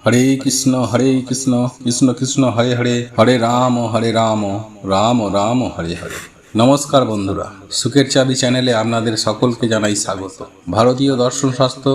হরে কৃষ্ণ কৃষ্ণ কৃষ্ণ হরে হরে, হরে রাম রাম রাম হরে হরে। নমস্কার বন্ধুরা, সুখের চাবি চ্যানেলে আপনাদের সকলকে জানাই স্বাগত। ভারতীয় দর্শন শাস্ত্র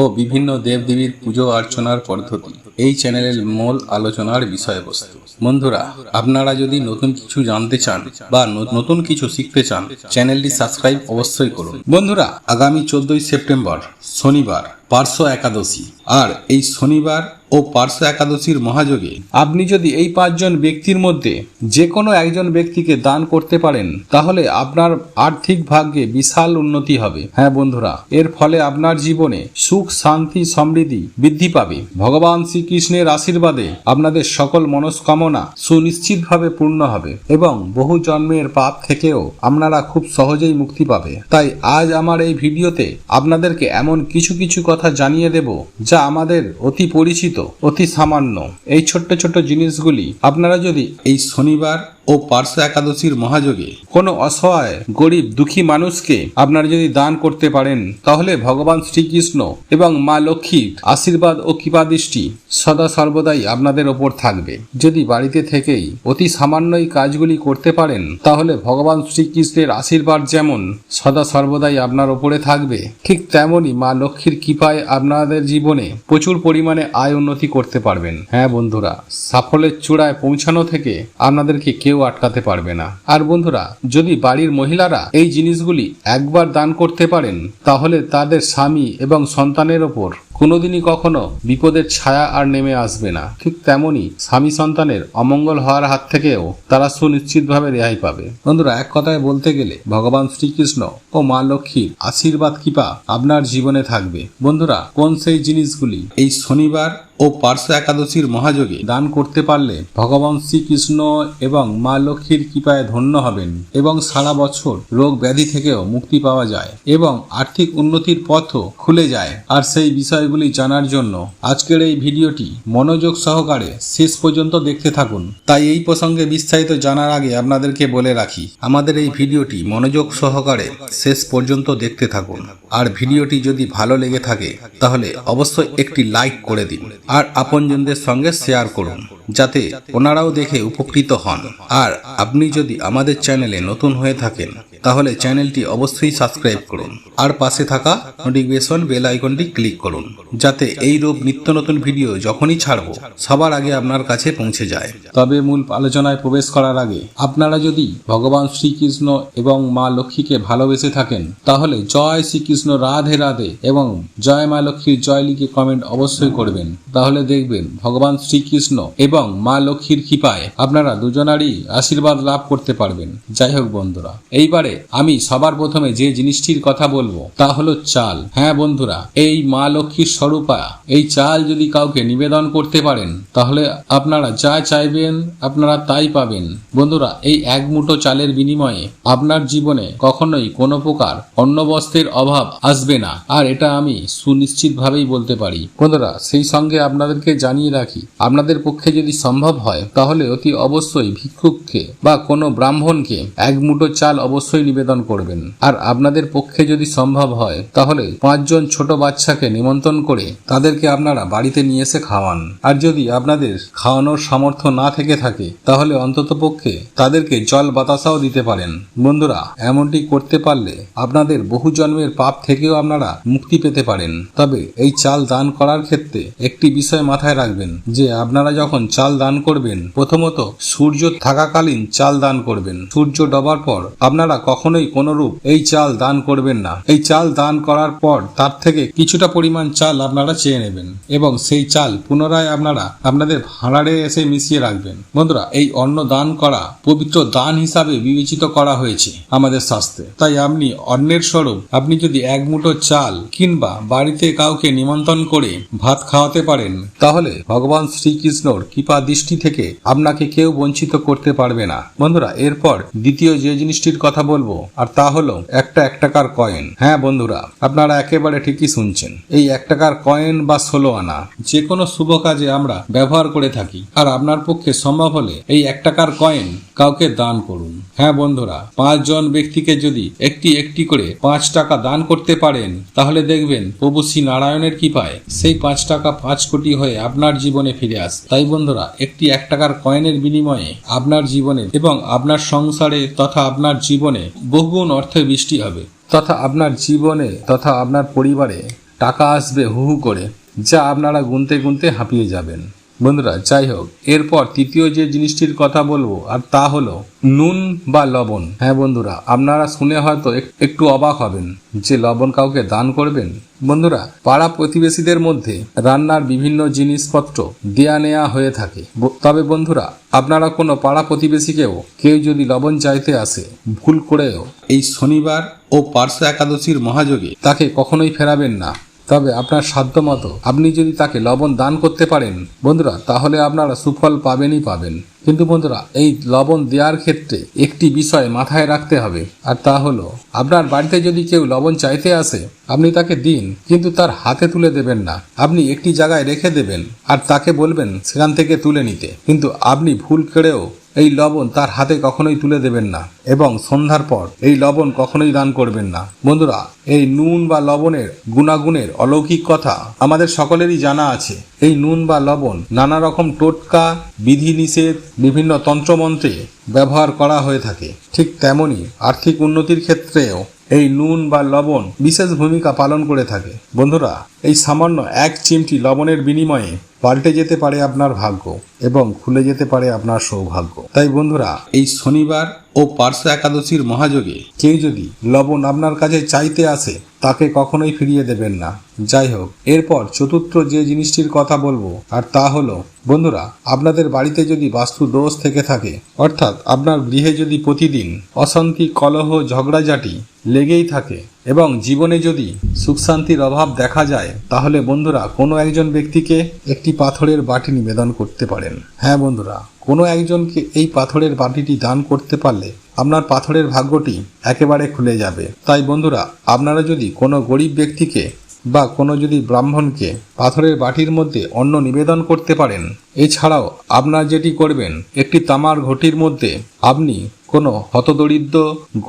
ও বিভিন্ন দেবদেবীর পুজো অর্চনার পদ্ধতি এই চ্যানেলের মূল আলোচনার বিষয়বস্তু। বন্ধুরা, আপনারা যদি নতুন কিছু জানতে চান বা নতুন কিছু শিখতে চান, চ্যানেলটি সাবস্ক্রাইব অবশ্যই করুন। বন্ধুরা, আগামী 14ই সেপ্টেম্বর শনিবার পার্শ্ব একাদশী, আর এই শনিবার ও পার্শ্ব একাদশীর মহাযোগে আপনি যদি এই 5 জন ব্যক্তির মধ্যে যে কোনো একজন ব্যক্তিকে দান করতে পারেন, তাহলে আপনার আর্থিক ভাগ্যে বিশাল উন্নতি হবে। হ্যাঁ বন্ধুরা, এর ফলে আপনার জীবনে সুখ শান্তি সমৃদ্ধি বৃদ্ধি পাবে। ভগবান শ্রীকৃষ্ণের আশীর্বাদে আপনাদের সকল মনস্কামনা সুনিশ্চিতভাবে পূর্ণ হবে এবং বহু জন্মের পাপ থেকেও আপনারা খুব সহজেই মুক্তি পাবে। তাই আজ আমার এই ভিডিওতে আপনাদেরকে এমন কিছু কথা জানিয়ে দেব যা আমাদের অতি পরিচিত, অতি সামান্য। এই ছোট্ট ছোট্ট জিনিসগুলি আপনারা যদি এই শনিবার ও পার্শ্ব একাদশীর মহাযোগে কোনো অসহায় গরিব দুঃখী মানুষকে আপনারা যদি দান করতে পারেন, তাহলে ভগবান শ্রীকৃষ্ণ এবং মা লক্ষ্মীর আশীর্বাদ ও কৃপাদৃষ্টি সদা সর্বদাই আপনাদের ওপর থাকবে। যদি বাড়িতে থেকেই অতি সামান্য এই কাজগুলি করতে পারেন, তাহলে ভগবান শ্রীকৃষ্ণের আশীর্বাদ যেমন সদা সর্বদাই আপনার ওপরে থাকবে, ঠিক তেমনই মা লক্ষ্মীর কৃপায় আপনাদের জীবনে প্রচুর পরিমাণে আয় উন্নতি করতে পারবেন। হ্যাঁ বন্ধুরা, সাফল্যের চূড়ায় পৌঁছানো থেকে আপনাদেরকে কেউ আটকাতে পারবে না। আর বন্ধুরা, যদি বাড়ির মহিলারা এই জিনিসগুলি একবার দান করতে পারেন, তাহলে তাদের স্বামী এবং সন্তানের ওপর কোনোদিনই কখনো বিপদের ছায়া আর নেমে আসবে না। ঠিক তেমনি স্বামী সন্তানের অমঙ্গল হওয়ার হাত থেকেও তারা সুনিশ্চিতভাবে রেহাই পাবে। বন্ধুরা, এক কথায় বলতে গেলে ভগবান শ্রীকৃষ্ণ ও মা লক্ষ্মীর আশীর্বাদ কৃপা আপনার জীবনে থাকবে। বন্ধুরা, কোন সেই জিনিসগুলি এই শনিবার ও পার্শ্ব একাদশীর মহাযোগে দান করতে পারলে ভগবান শ্রীকৃষ্ণ এবং মা লক্ষ্মীর কৃপায় ধন্য হবেন এবং সারা বছর রোগ ব্যাধি থেকেও মুক্তি পাওয়া যায় এবং আর্থিক উন্নতির পথও খুলে যায়। আর সেই বিষয়গুলি জানার জন্য আজকের এই ভিডিওটি মনোযোগ সহকারে শেষ পর্যন্ত দেখতে থাকুন। তাই এই প্রসঙ্গে বিস্তারিত জানার আগে আপনাদেরকে বলে রাখি, আমাদের এই ভিডিওটি মনোযোগ সহকারে শেষ পর্যন্ত দেখতে থাকুন। আর ভিডিওটি যদি ভালো লেগে থাকে, তাহলে অবশ্যই একটি লাইক করে দিন আর আপনজনদের সঙ্গে শেয়ার করুন, যাতে ওনারাও দেখে উপকৃত হন। আর আপনি যদি আমাদের চ্যানেলে নতুন হয়ে থাকেন, তাহলে চ্যানেলটি অবশ্যই সাবস্ক্রাইব করুন আর পাশে থাকা নোটিফিকেশন বেল আইকনটি ক্লিক করুন, যাতে এই রূপ নিত্য নতুন ভিডিও যখনই ছাড়বো সবার আগে আপনার কাছে পৌঁছে যায়। তবে মূল আলোচনায় প্রবেশ করার আগে আপনারা যদি ভগবান শ্রীকৃষ্ণ এবং মা লক্ষ্মীকে ভালোবেসে থাকেন, তাহলে জয় শ্রীকৃষ্ণ, রাধে রাধে এবং জয় মা লক্ষ্মীর জয় লিখে কমেন্ট অবশ্যই করবেন। তাহলে দেখবেন ভগবান শ্রীকৃষ্ণ এবং মা লক্ষ্মীর কৃপায় আপনারা দুজনারই আশীর্বাদ লাভ করতে পারবেন। যাই হোক বন্ধুরা, এইবারে আমি সবার প্রথমে যে জিনিসটির কথা বলবো তা হলো চাল। হ্যাঁ বন্ধুরা, এই মা লক্ষ্মীর স্বরূপা এই চাল যদি কাউকে নিবেদন করতে পারেন, তাহলে আপনারা যা চাইবেন আপনারা তাই পাবেন। বন্ধুরা, এই এক মুঠো চালের বিনিময়ে আপনার জীবনে কখনোই কোনো প্রকার অন্ন বস্ত্রের অভাব আসবে না, আর এটা আমি সুনিশ্চিতভাবেই বলতে পারি। বন্ধুরা, সেই সঙ্গে আপনাদেরকে জানিয়ে রাখি, আপনাদের পক্ষে যদি সম্ভব হয়, তাহলে অতি অবশ্যই ভিক্ষুককে বা কোনো ব্রাহ্মণকে এক মুঠো চাল অবশ্যই নিবেদন করবেন। আর আপনাদের পক্ষে যদি সম্ভব হয়, তাহলে 5 জন ছোট বাচ্চাকে নিমন্ত্রণ করে তাদেরকে আপনারা বাড়িতে নিয়ে এসে খাওয়ান। আর যদি আপনাদের খাওয়ানোর সামর্থ্য না থেকে থাকে, তাহলে অন্তত পক্ষে তাদেরকে জল বাতাসাও দিতে পারেন। বন্ধুরা, এমনটি করতে পারলে আপনাদের বহু জন্মের পাপ থেকেও আপনারা মুক্তি পেতে পারেন। তবে এই চাল দান করার ক্ষেত্রে একটি বিষয় মাথায় রাখবেন, যে আপনারা যখন চাল দান করবেন, প্রথমত সূর্য থাকাকালীন চাল দান করবেন। সূর্য ডোবার পর আপনারা কখনোই কোনরূপ এই চাল দান করবেন না। এই চাল দান করার পর তার থেকে কিছুটা পরিমাণ চাল আপনারা চেয়ে নেবেন এবং সেই চাল পুনরায় আপনারা আপনাদের ভাঁড়ারে এসে মিশিয়ে রাখবেন। বন্ধুরা, এই অন্ন দান করা পবিত্র দান হিসাবে বিবেচিত করা হয়েছে আমাদের শাস্ত্রে। তাই আপনি অন্নের স্বরূপ আপনি যদি এক মুঠো চাল কিংবা বাড়িতে কাউকে নিমন্ত্রণ করে ভাত খাওয়াতে পারেন, তাহলে ভগবান শ্রীকৃষ্ণর কৃপা দৃষ্টি থেকে আপনাকে কেউ বঞ্চিত করতে পারবে না। বন্ধুরা, এরপর দ্বিতীয় যে জিনিসটির কথা বলবো বলবো আর তা হলো একটা 1 টাকার কয়েন। হ্যাঁ বন্ধুরা, আপনারা একেবারে ঠিকই শুনছেন। এই 1 টাকার কয়েন বা 16 আনা যে কোনো শুভ কাজে আমরা ব্যবহার করে থাকি। আর আপনার পক্ষে সম্ভব হলে এই 1 টাকার কয়েন কাউকে দান করুন। হ্যাঁ বন্ধুরা, 5 জন ব্যক্তিকে যদি একটি একটি করে 5 টাকা দান করতে পারেন, তাহলে দেখবেন প্রভু শ্রী নারায়ণের কৃপায় সেই 5 টাকা 5 কোটি হয়ে আপনার জীবনে ফিরে আসে। তাই বন্ধুরা, একটি 1 টাকার কয়েনের বিনিময়ে আপনার জীবনে এবং আপনার সংসারে তথা আপনার জীবনে বহুগুণ অর্থের বৃষ্টি হবে, তথা আপনার জীবনে তথা আপনার পরিবারে টাকা আসবে হু হু করে, যা আপনারা গুনতে গুনতে হাঁপিয়ে যাবেন। বন্ধুরা, যাই হোক, এরপর তৃতীয় যে জিনিসটির কথা বলবো আর তা হলো নুন বা লবণ। হ্যাঁ বন্ধুরা, আপনারা শুনে হয়তো একটু অবাক হবেন যে লবণ কাউকে দান করবেন। বন্ধুরা, পাড়া প্রতিবেশীদের মধ্যে রান্নার বিভিন্ন জিনিসপত্র দেয়া নেয়া হয়ে থাকে। তবে বন্ধুরা, আপনারা কোনো পাড়া প্রতিবেশীকেও কেউ যদি লবণ চাইতে আসে ভুল করেও এই শনিবার ও পার্শ্ব একাদশীর মহাযোগে তাকে কখনোই ফেরাবেন না। তবে আপনার সাধ্য মতো আপনি যদি তাকে লবণ দান করতে পারেন বন্ধুরা, তাহলে আপনারা সুফল পাবেনই পাবেন। কিন্তু বন্ধুরা, এই লবণ দেওয়ার ক্ষেত্রে একটি বিষয় মাথায় রাখতে হবে, আর তা হলো আপনার বাড়িতে যদি কেউ লবণ চাইতে আসে আপনি তাকে দিন, কিন্তু তার হাতে তুলে দেবেন না। আপনি একটি জায়গায় রেখে দেবেন আর তাকে বলবেন সেখান থেকে তুলে নিতে, কিন্তু আপনি ভুল করেও এই লবণ তার হাতে কখনোই তুলে দেবেন না এবং সন্ধ্যার পর এই লবণ কখনোই দান করবেন না। বন্ধুরা, এই নুন বা লবণের গুণাগুণের অলৌকিক কথা আমাদের সকলেরই জানা আছে। এই নুন বা লবণ নানা রকম টোটকা বিধি নিষেধ বিভিন্ন তন্ত্রমন্ত্রে ব্যবহার করা হয়ে থাকে। ঠিক তেমনি আর্থিক উন্নতির ক্ষেত্রেও এই নুন বা লবণ বিশেষ ভূমিকা পালন করে থাকে। বন্ধুরা, এই সামান্য 1 চিমটি লবণের বিনিময়ে পাল্টে যেতে পারে আপনার ভাগ্য এবং খুলে যেতে পারে আপনার সৌভাগ্য। তাই বন্ধুরা, এই শনিবার ও পার্শ্ব একাদশীর মহাযোগে কেউ যদি লবণ আপনার কাছে চাইতে আসে তাকে কখনোই ফিরিয়ে দেবেন না। যাই হোক, এরপর চতুর্থ যে জিনিসটির কথা বলবো আর তা হলো বন্ধুরা, আপনাদের বাড়িতে যদি বাস্তু দোষ থেকে থাকে, অর্থাৎ আপনার গৃহে যদি প্রতিদিন অশান্তি কলহ ঝগড়াঝাটি লেগেই থাকে এবং জীবনে যদি সুখ শান্তির অভাব দেখা যায়, তাহলে বন্ধুরা কোনো একজন ব্যক্তিকে একটি পাথরের বাটি নিবেদন করতে পারেন। হ্যাঁ বন্ধুরা, কোনো একজনকে এই পাথরের বাটিটি দান করতে পারলে আপনার পাথরের ভাগ্যটি একেবারে খুলে যাবে। তাই বন্ধুরা, আপনারা যদি কোনো গরিব ব্যক্তিকে বা কোনো যদি ব্রাহ্মণকে পাথরের বাটির মধ্যে অন্ন নিবেদন করতে পারেন, এছাড়াও আপনার যেটি করবেন, একটি তামার ঘটির মধ্যে আপনি কোনো হতদরিদ্র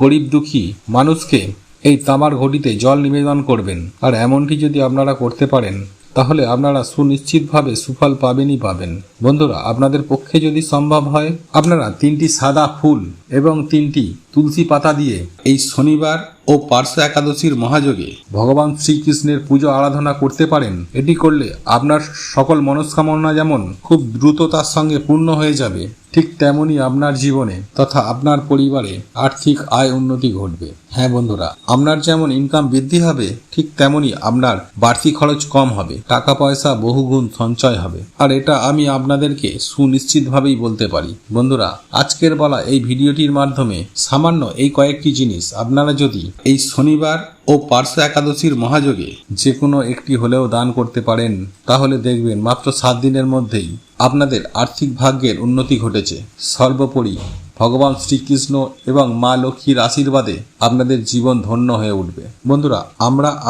গরিব দুঃখী মানুষকে এই তামার ঘটিতে জল নিবেদন করবেন। আর এমনটি যদি আপনারা করতে পারেন তাহলে আপনারা সুনিশ্চিতভাবে সুফল পাবেনই পাবেন। বন্ধুরা, আপনাদের পক্ষে যদি সম্ভব হয় আপনারা 3টি সাদা ফুল এবং 3টি তুলসী পাতা দিয়ে এই শনিবার ও পার্শ্ব একাদশীর মহাযোগে ভগবান শ্রীকৃষ্ণের পুজো আরাধনা করতে পারেন। এটি করলে আপনার সকল মনস্কামনা যেমন খুব দ্রুততার সঙ্গে পূর্ণ হয়ে যাবে, ঠিক তেমনি আপনার জীবনে তথা আপনার পরিবারে আর্থিক আয় উন্নতি ঘটবে। হ্যাঁ বন্ধুরা, আপনার যেমন ইনকাম বৃদ্ধি হবে ঠিক তেমনি আপনার বাড়তি খরচ কম হবে, টাকা পয়সা বহুগুণ সঞ্চয় হবে। আর এটা আমি আপনাদেরকে সুনিশ্চিতভাবেই বলতে পারি। বন্ধুরা, আজকের বলা এই ভিডিওটির মাধ্যমে সামান্য এই কয়েকটি জিনিস আপনারা যদি এই শনিবার ও পার্শ্ব একাদশীর মহাযোগে যে কোনো একটি হলেও দান করতে পারেন, তাহলে দেখবেন মাত্র 7 দিনের মধ্যেই আপনাদের আর্থিক ভাগ্যের উন্নতি ঘটেছে। সর্বোপরি ভগবান শ্রীকৃষ্ণ এবং মা লক্ষ্মীর আশীর্বাদে আপনাদের জীবন ধন্য হয়ে উঠবে। বন্ধুরা,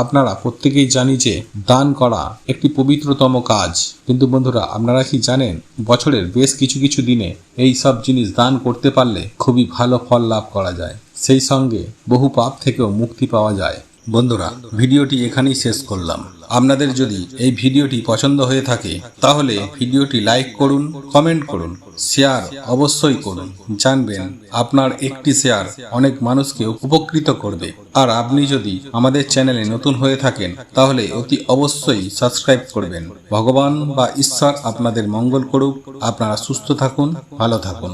আপনারা প্রত্যেকেই জানি যে দান করা একটি পবিত্রতম কাজ, কিন্তু বন্ধুরা আপনারা কি জানেন বছরের বেশ কিছু কিছু দিনে এই সব জিনিস দান করতে পারলে খুবই ভালো ফল লাভ করা যায়, সেই সঙ্গে বহু পাপ থেকেও মুক্তি পাওয়া যায়। বন্ধুরা, ভিডিওটি এখানেই শেষ করলাম। আপনাদের যদি এই ভিডিওটি পছন্দ হয়ে থাকে তাহলে ভিডিওটি লাইক করুন, কমেন্ট করুন, শেয়ার অবশ্যই করুন। জানবেন আপনার একটি শেয়ার অনেক মানুষকে উপকৃত করবে। আর আপনি যদি আমাদের চ্যানেলে নতুন হয়ে থাকেন তাহলে অতি অবশ্যই সাবস্ক্রাইব করবেন। ভগবান বা ঈশ্বর আপনাদের মঙ্গল করুক। আপনারা সুস্থ থাকুন, ভালো থাকুন।